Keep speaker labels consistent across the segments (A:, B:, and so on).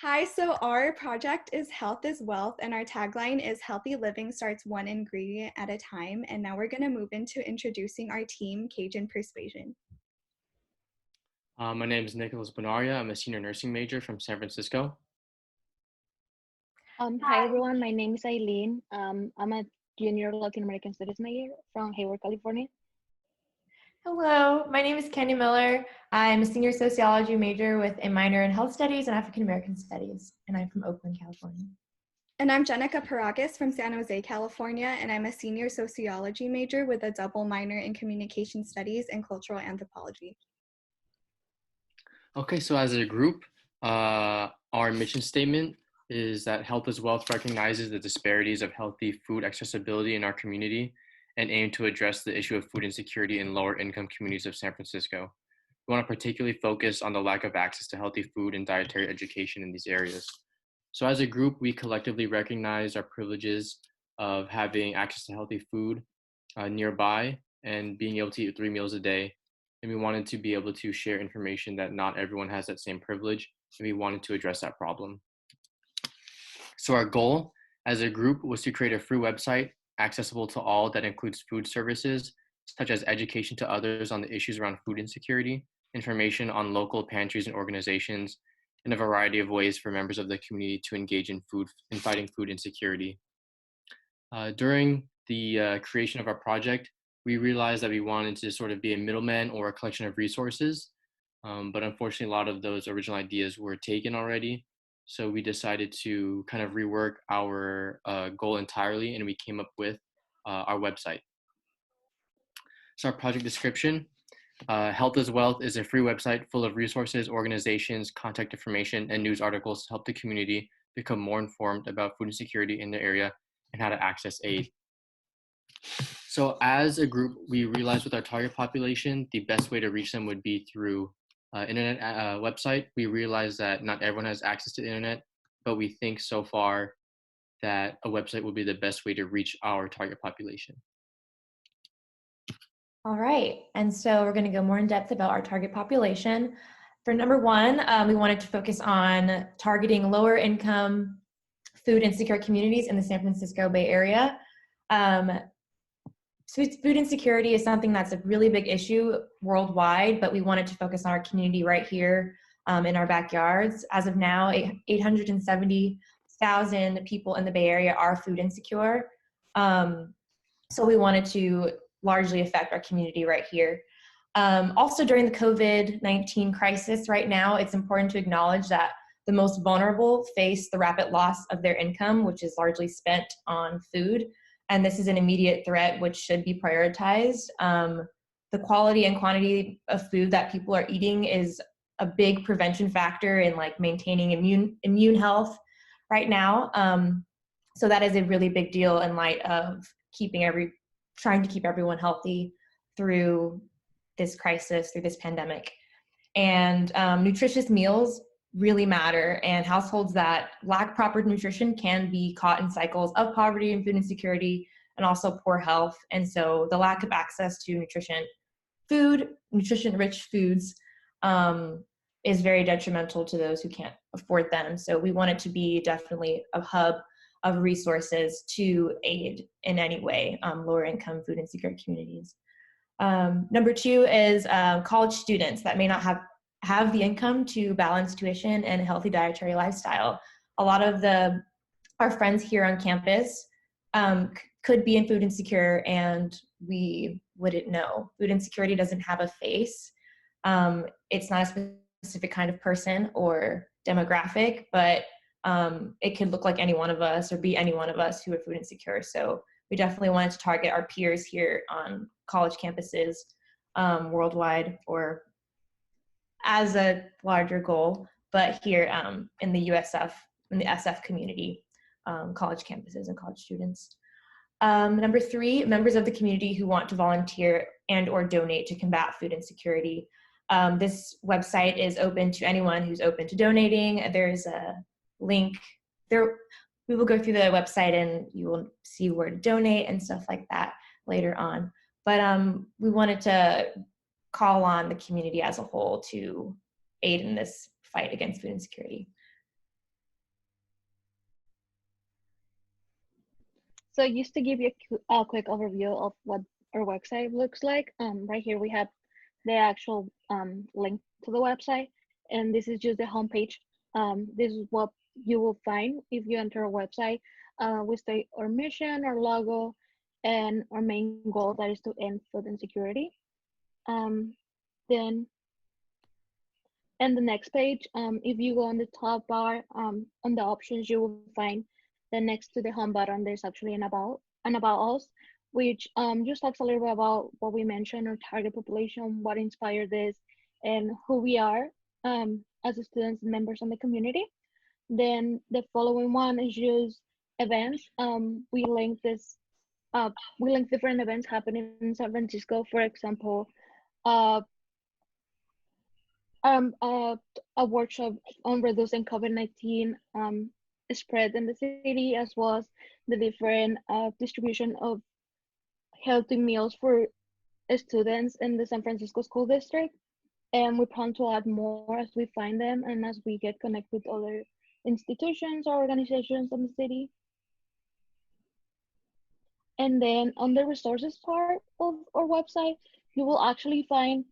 A: Hi, so our project is Health is Wealth, and our tagline is Healthy Living Starts One Ingredient at a Time. And now we're going to move into introducing our team, Cajun Persuasion.
B: My name is Nicholas Banaria. I'm a senior nursing major from San Francisco.
C: Hi everyone, my name is Aileen. I'm a junior Latin American Studies major from Hayward, California.
D: Hello, my name is Kenny Miller. I'm a senior sociology major with a minor in health studies and African American studies, and I'm from Oakland, California.
A: And I'm Jenica Paragas from San Jose, California, and I'm a senior sociology major with a double minor in communication studies and cultural anthropology.
B: Okay, so as a group, our mission statement is that Health is Wealth recognizes the disparities of healthy food accessibility in our community and aim to address the issue of food insecurity in lower income communities of San Francisco. We want to particularly focus on the lack of access to healthy food and dietary education in these areas. So as a group, we collectively recognize our privileges of having access to healthy food nearby and being able to eat 3 meals a day. And we wanted to be able to share information that not everyone has that same privilege, and we wanted to address that problem. So our goal as a group was to create a free website accessible to all that includes food services, such as education to others on the issues around food insecurity, information on local pantries and organizations, and a variety of ways for members of the community to engage in fighting food insecurity. During the creation of our project, we realized that we wanted to sort of be a middleman or a collection of resources, but unfortunately, a lot of those original ideas were taken already. So we decided to kind of rework our goal entirely, and we came up with our website. So our project description, Health is Wealth is a free website full of resources, organizations, contact information, and news articles to help the community become more informed about food insecurity in their area and how to access aid. So as a group, we realized with our target population, the best way to reach them would be through internet website. We realized that not everyone has access to the internet, but we think so far that a website will be the best way to reach our target population.
D: All right, and so we're going to go more in depth about our target population. For number one, we wanted to focus on targeting lower income, food insecure communities in the San Francisco Bay Area. Food insecurity is something that's a really big issue worldwide, but we wanted to focus on our community right here in our backyards. As of now, 870,000 people in the Bay Area are food insecure. So we wanted to largely affect our community right here. Also during the COVID-19 crisis right now, it's important to acknowledge that the most vulnerable face the rapid loss of their income, which is largely spent on food. And this is an immediate threat which should be prioritized. The quality and quantity of food that people are eating is a big prevention factor in like maintaining immune health right now. So that is a really big deal in light of trying to keep everyone healthy through this crisis, through this pandemic. And nutritious meals really matter, and households that lack proper nutrition can be caught in cycles of poverty and food insecurity and also poor health. And so the lack of access to nutrition-rich foods is very detrimental to those who can't afford them. So we want it to be definitely a hub of resources to aid in any way lower income food insecure communities. Number two is college students that may not have the income to balance tuition and a healthy dietary lifestyle. A lot of our friends here on campus could be in food insecure and we wouldn't know. Food insecurity doesn't have a face. It's not a specific kind of person or demographic, but it could look like any one of us or be any one of us who are food insecure. So we definitely wanted to target our peers here on college campuses worldwide or as a larger goal, but here in the SF community, college campuses and college students. Number three, members of the community who want to volunteer and or donate to combat food insecurity. This website is open to anyone who's open to donating. There's a link there. We will go through the website and you will see where to donate and stuff like that later on. But we wanted to call on the community as a whole to aid in this fight against food insecurity.
C: So just to give you a quick overview of what our website looks like, right here we have the actual link to the website, and this is just the homepage. This is what you will find if you enter our website. We state our mission, our logo, and our main goal, that is to end food insecurity. Then, and the next page, if you go on the top bar, on the options, you will find that next to the home button, there's actually an about us, which just talks a little bit about what we mentioned, our target population, what inspired this, and who we are as students and members of the community. Then the following one is just events. We link this. We link different events happening in San Francisco. For example, uh, um, uh, a workshop on reducing COVID-19 spread in the city, as well as the different distribution of healthy meals for students in the San Francisco School District. And we plan to add more as we find them and as we get connected with other institutions or organizations in the city. And then on the resources part of our website, you will actually find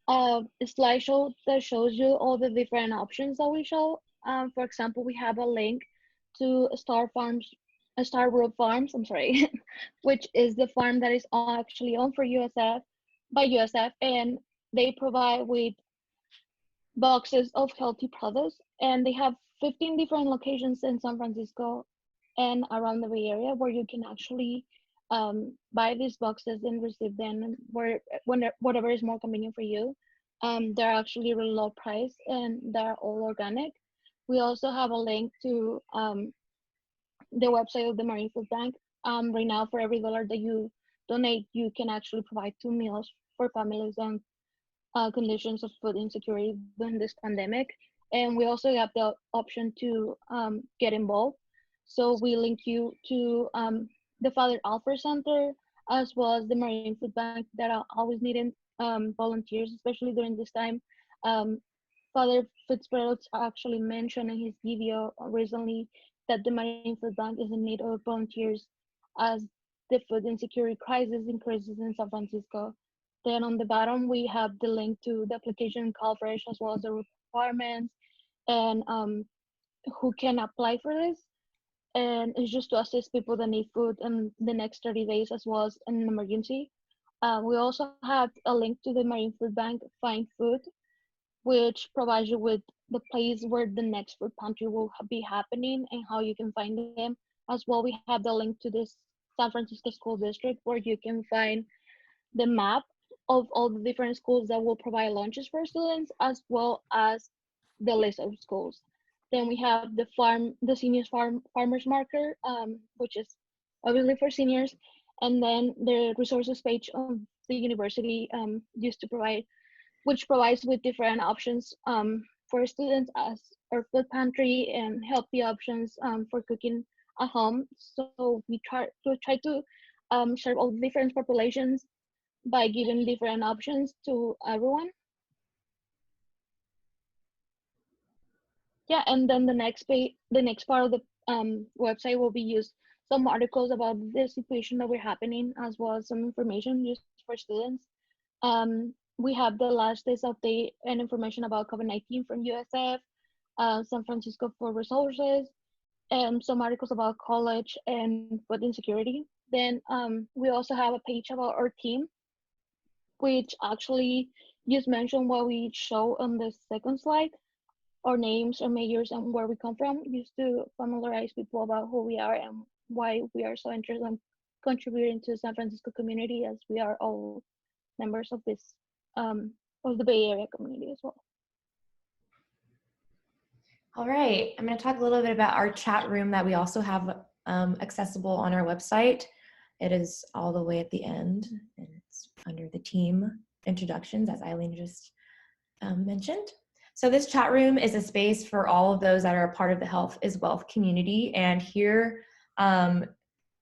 C: a slideshow that shows you all the different options that we show. For example, we have a link to Star Road Farms, I'm sorry, which is the farm that is actually owned for USF by USF, and they provide with boxes of healthy products, and they have 15 different locations in San Francisco and around the Bay Area where you can actually buy these boxes and receive them whatever is more convenient for you. They're actually really low price and they're all organic. We also have a link to the website of the Marine Food Bank. Right now, for every dollar that you donate, you can actually provide 2 meals for families on conditions of food insecurity during this pandemic. And we also have the option to get involved. So we link you to the Father Alfred Center, as well as the Marine Food Bank, that are always needing volunteers, especially during this time. Father Fitzgerald actually mentioned in his video recently that the Marine Food Bank is in need of volunteers as the food insecurity crisis increases in San Francisco. Then on the bottom, we have the link to the application coverage, as well as the requirements and who can apply for this. And it's just to assist people that need food in the next 30 days, as well as an emergency. We also have a link to the Marine Food Bank Find Food, which provides you with the place where the next food pantry will be happening and how you can find them. As well, we have the link to this San Francisco School District, where you can find the map of all the different schools that will provide lunches for students, as well as the list of schools. Then we have the seniors farmers market, which is obviously for seniors, and then the resources page of the university used to provide, which provides with different options for students as our food pantry and healthy options for cooking at home. So we try to serve all different populations by giving different options to everyone. Yeah, and then the next part of the website will be used some articles about the situation that we're happening, as well as some information used for students. We have the last days update and information about COVID-19 from USF, San Francisco for resources, and some articles about college and food insecurity. Then we also have a page about our team, which actually just mentioned what we show on the second slide, our names, our majors, and where we come from, used to familiarize people about who we are and why we are so interested in contributing to the San Francisco community, as we are all members of this of the Bay Area community as well.
D: All right, I'm going to talk a little bit about our chat room that we also have accessible on our website. It is all the way at the end, and it's under the team introductions, as Aileen just mentioned. So this chat room is a space for all of those that are a part of the Health is Wealth community, and here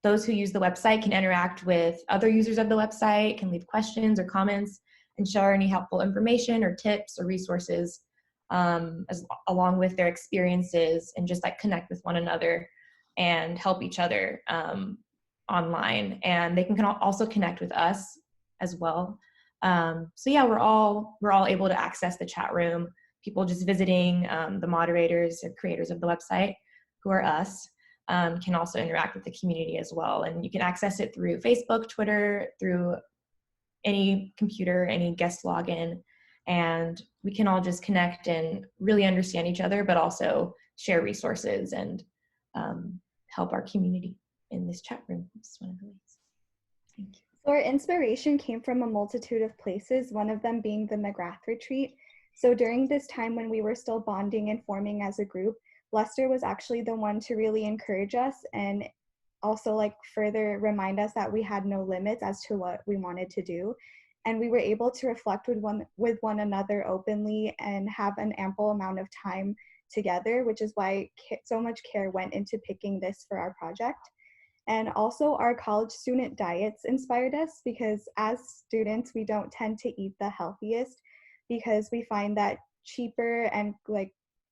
D: those who use the website can interact with other users of the website, can leave questions or comments, and share any helpful information or tips or resources along with their experiences, and just like connect with one another and help each other online, and they can also connect with us as well. So yeah, we're all able to access the chat room. People just visiting, the moderators or creators of the website, who are us, can also interact with the community as well. And you can access it through Facebook, Twitter, through any computer, any guest login, and we can all just connect and really understand each other, but also share resources and help our community in this chat room. This is one of the ways. Thank you.
A: So our inspiration came from a multitude of places, one of them being the McGrath retreat. So during this time when we were still bonding and forming as a group, Lester was actually the one to really encourage us and also like further remind us that we had no limits as to what we wanted to do. And we were able to reflect with one another openly and have an ample amount of time together, which is why so much care went into picking this for our project. And also our college student diets inspired us, because as students, we don't tend to eat the healthiest because we find that cheaper and like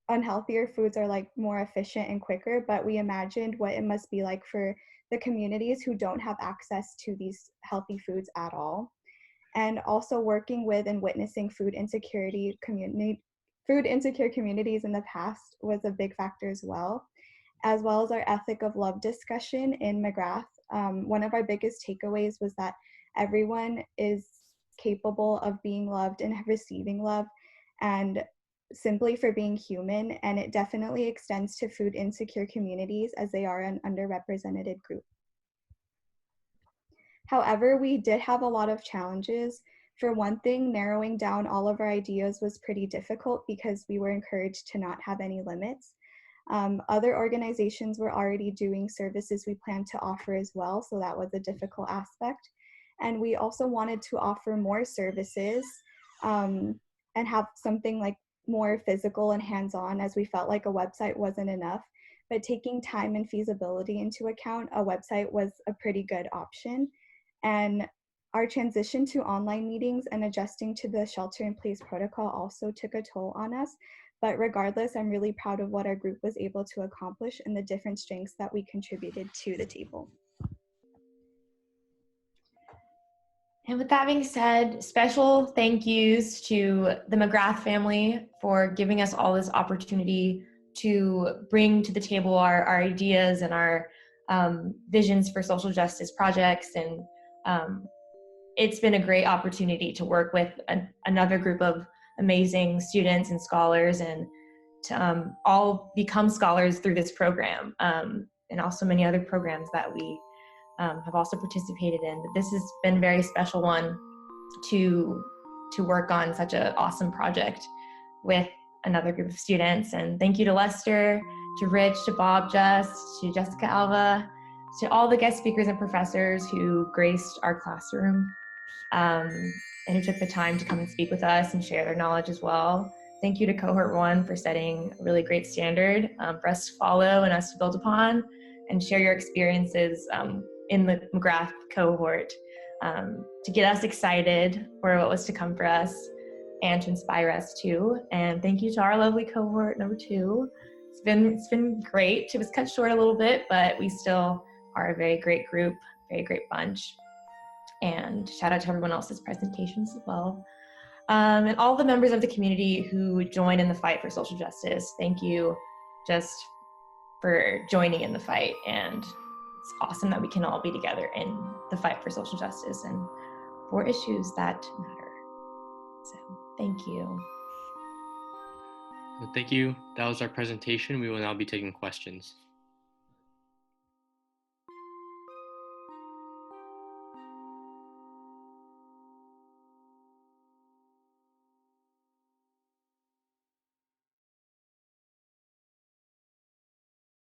A: unhealthier foods are like more efficient and quicker, but we imagined what it must be like for the communities who don't have access to these healthy foods at all. And also working with and witnessing food insecure communities in the past was a big factor as well as our ethic of love discussion in McGrath. One of our biggest takeaways was that everyone is capable of being loved and receiving love, and simply for being human, and it definitely extends to food insecure communities as they are an underrepresented group. However, we did have a lot of challenges. For one thing, narrowing down all of our ideas was pretty difficult because we were encouraged to not have any limits. Other organizations were already doing services we planned to offer as well, so that was a difficult aspect. And we also wanted to offer more services and have something like more physical and hands-on, as we felt like a website wasn't enough. But taking time and feasibility into account, a website was a pretty good option. And our transition to online meetings and adjusting to the shelter-in-place protocol also took a toll on us. But regardless, I'm really proud of what our group was able to accomplish and the different strengths that we contributed to the table.
D: And with that being said, special thank yous to the McGrath family for giving us all this opportunity to bring to the table our ideas and our visions for social justice projects. And it's been a great opportunity to work with another group of amazing students and scholars, and to all become scholars through this program, and also many other programs that we have also participated in. But this has been a very special one to work on such an awesome project with another group of students. And thank you to Lester, to Rich, to Bob Just, to Jessica Alva, to all the guest speakers and professors who graced our classroom, and who took the time to come and speak with us and share their knowledge as well. Thank you to Cohort 1 for setting a really great standard for us to follow and us to build upon, and share your experiences in the McGrath cohort to get us excited for what was to come for us and to inspire us too. And thank you to our lovely cohort number 2. It's been great. It was cut short a little bit, but we still are a very great group, very great bunch. And shout out to everyone else's presentations as well. And all the members of the community who join in the fight for social justice. Thank you just for joining in the fight. And it's awesome that we can all be together in the fight for social justice and for issues that matter. So thank you.
B: Thank you. That was our presentation. We will now be taking questions.